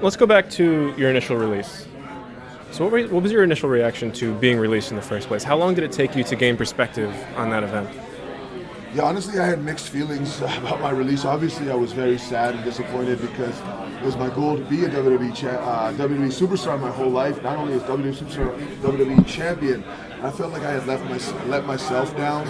Let's go back to your initial release. So what was your initial reaction to being released in the first place? How long did it take you to gain perspective on that event? Yeah, honestly, I had mixed feelings about my release. Obviously, I was very sad and disappointed because it was my goal to be a WWE superstar my whole life. Not only as WWE superstar, WWE champion. I felt like I had let myself down.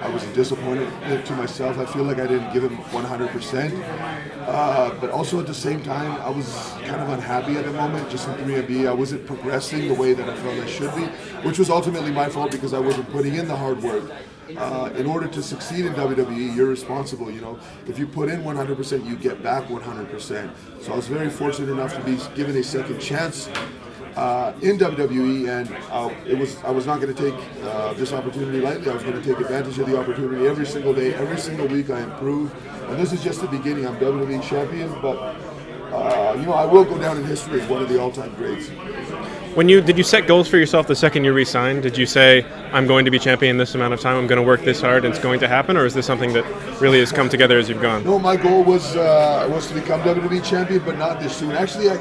I was disappointed to myself. I feel like I didn't give him 100%. But also at the same time, I was kind of unhappy at the moment. Just in 3MB, I wasn't progressing the way that I felt I should be, which was ultimately my fault because I wasn't putting in the hard work. In order to succeed in WWE, you're responsible. If you put in 100%, you get back 100%. So I was very fortunate enough to be given a second chance in WWE, and I was not going to take this opportunity lightly. I was going to take advantage of the opportunity every single day, every single week. I improve, and this is just the beginning. I'm WWE champion, but I will go down in history as one of the all-time greats. Did you set goals for yourself the second you re-signed? Did you say, I'm going to be champion this amount of time, I'm going to work this hard, and it's going to happen? Or is this something that really has come together as you've gone? No, my goal was to become WWE champion, but not this soon. Actually, I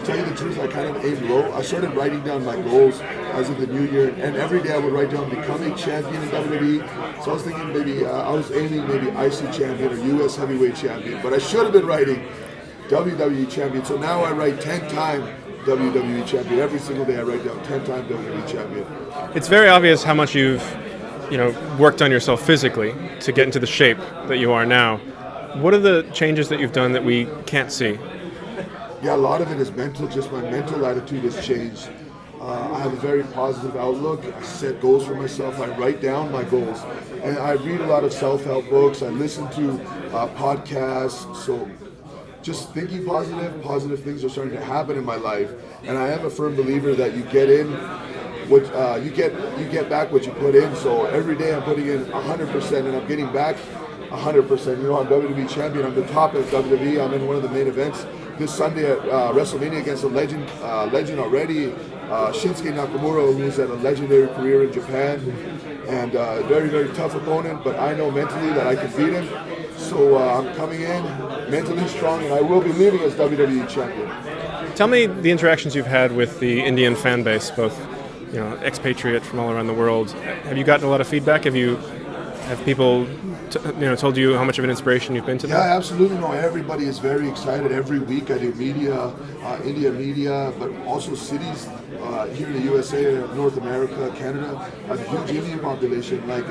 tell you the truth, I kind of aimed low. I started writing down my goals as of the new year, and every day I would write down become a champion in WWE. So I was thinking maybe, I was aiming maybe IC champion or US heavyweight champion, but I should have been writing WWE champion. So now I write 10-time WWE champion. Every single day I write down 10-time WWE champion. It's very obvious how much you've worked on yourself physically to get into the shape that you are now. What are the changes that you've done that we can't see? Yeah, a lot of it is mental. Just my mental attitude has changed. I have a very positive outlook. I set goals for myself. I write down my goals. And I read a lot of self-help books. I listen to podcasts. So just thinking positive things are starting to happen in my life, and I am a firm believer that you get in what you get back what you put in. So every day I'm putting in 100%, and I'm getting back 100%. I'm WWE champion. I'm the top at WWE. I'm in one of the main events this Sunday at WrestleMania against a legend already, Shinsuke Nakamura, who's had a legendary career in Japan, and a very, very tough opponent. But I know mentally that I can beat him. So I'm coming in mentally strong, and I will be leaving as WWE champion. Tell me the interactions you've had with the Indian fan base, both expatriate from all around the world. Have you gotten a lot of feedback? Have people told you how much of an inspiration you've been to them? Yeah, absolutely. No, everybody is very excited. Every week I do media, India media, but also cities here in the USA, North America, Canada. I have a huge Indian population. Like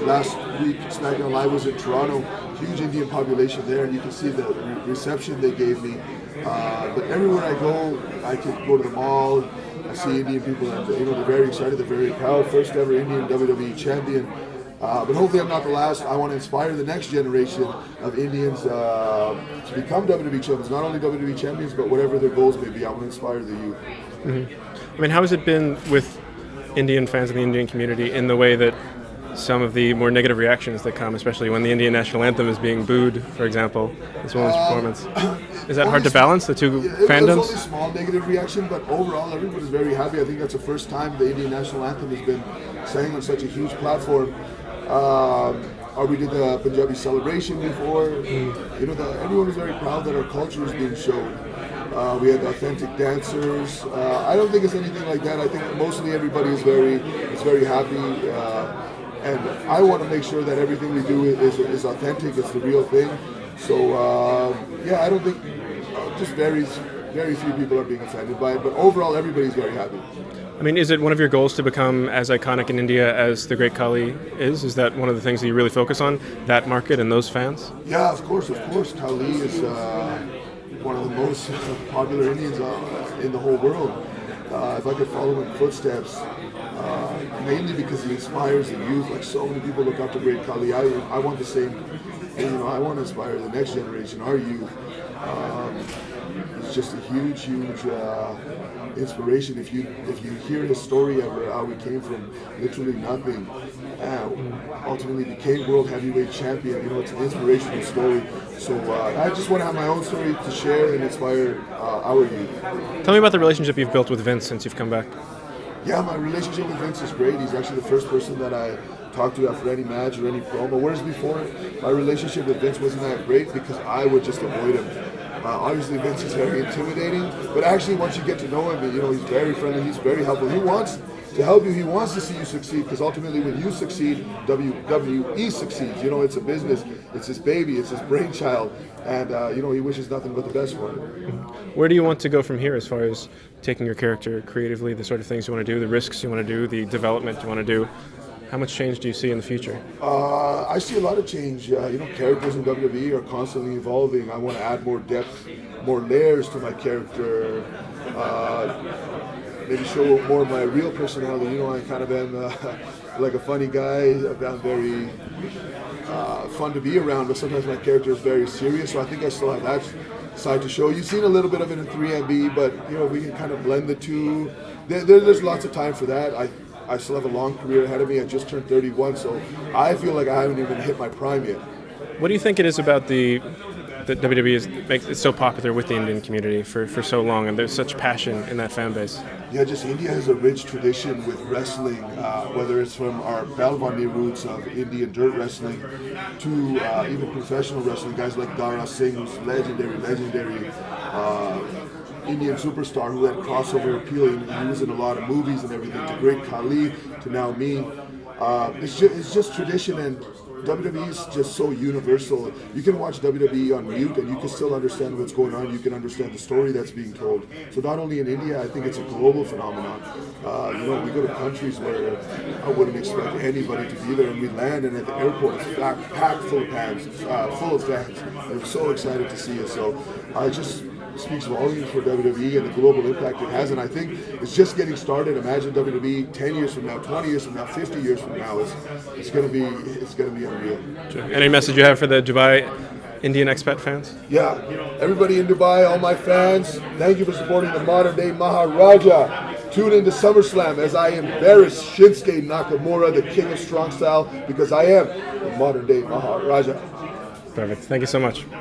last week, SmackDown Live was in Toronto. Huge Indian population there, and you can see the reception they gave me. But everywhere I go, I can go to the mall. I see Indian people, and they're very excited. They're very proud. First ever Indian WWE champion. But hopefully I'm not the last. I want to inspire the next generation of Indians to become WWE champions. Not only WWE champions, but whatever their goals may be. I want to inspire the youth. Mm-hmm. I mean, how has it been with Indian fans in the Indian community in the way that some of the more negative reactions that come, especially when the Indian national anthem is being booed, for example, this woman's performance? Is that hard to balance, the two fandoms? It was only a small negative reaction, but overall everybody's very happy. I think that's the first time the Indian national anthem has been sang on such a huge platform. We did the Punjabi celebration before. Everyone was very proud that our culture is being shown. We had authentic dancers. I don't think it's anything like that. I think mostly everybody is very happy, and I want to make sure that everything we do is authentic. It's the real thing. So I don't think just very few people are being offended by it. But overall, everybody's very happy. I mean, is it one of your goals to become as iconic in India as the Great Khali is? Is that one of the things that you really focus on, that market and those fans? Yeah, of course. Khali is one of the most popular Indians in the whole world. If I could follow in footsteps, mainly because he inspires the youth. Like so many people look up to Great Khali. I want the same. I want to inspire the next generation, our youth. It's just a huge inspiration. If you hear his story of how he came from literally nothing, ultimately became world heavyweight champion. It's an inspirational story. So I just want to have my own story to share and inspire our youth. Tell me about the relationship you've built with Vince since you've come back. Yeah, my relationship with Vince is great. He's actually the first person that I talk to after any match or any promo. Whereas before, my relationship with Vince wasn't that great because I would just avoid him. Obviously, Vince is very intimidating, but actually, once you get to know him, he's very friendly. He's very helpful. He wants to help you. He wants to see you succeed because ultimately, when you succeed, WWE succeeds. It's a business. It's his baby. It's his brainchild, and he wishes nothing but the best for it. Where do you want to go from here as far as taking your character creatively, the sort of things you want to do, the risks you want to do, the development you want to do? How much change do you see in the future? I see a lot of change. Characters in WWE are constantly evolving. I want to add more depth, more layers to my character. Maybe show more of my real personality. I kind of am like a funny guy. I'm very fun to be around, but sometimes my character is very serious. So I think I still have that side to show. You've seen a little bit of it in 3MB, but we can kind of blend the two. There's lots of time for that. I still have a long career ahead of me. I just turned 31, so I feel like I haven't even hit my prime yet. What do you think it is about that WWE makes it so popular with the Indian community for so long, and there's such passion in that fan base? Yeah, just India has a rich tradition with wrestling, whether it's from our Balvani roots of Indian dirt wrestling to even professional wrestling. Guys like Dara Singh, who's legendary Indian superstar who had crossover appeal. He was in a lot of movies and everything. To great Khali, to now me. It's just tradition, and WWE is just so universal. You can watch WWE on mute and you can still understand what's going on. You can understand the story that's being told. So not only in India, I think it's a global phenomenon. We go to countries where I wouldn't expect anybody to be there, and we land, and at the airport it's packed full of fans. They're so excited to see us. So I just speaks volumes for WWE and the global impact it has, and I think it's just getting started. Imagine WWE 10 years from now, 20 years from now, 50 years from now. It's going to be unreal. Sure. Any message you have for the Dubai Indian expat fans? Yeah, everybody in Dubai, all my fans, thank you for supporting the modern day Maharaja. Tune into SummerSlam as I embarrass Shinsuke Nakamura, the king of strong style, because I am the modern day Maharaja. Perfect. Thank you so much.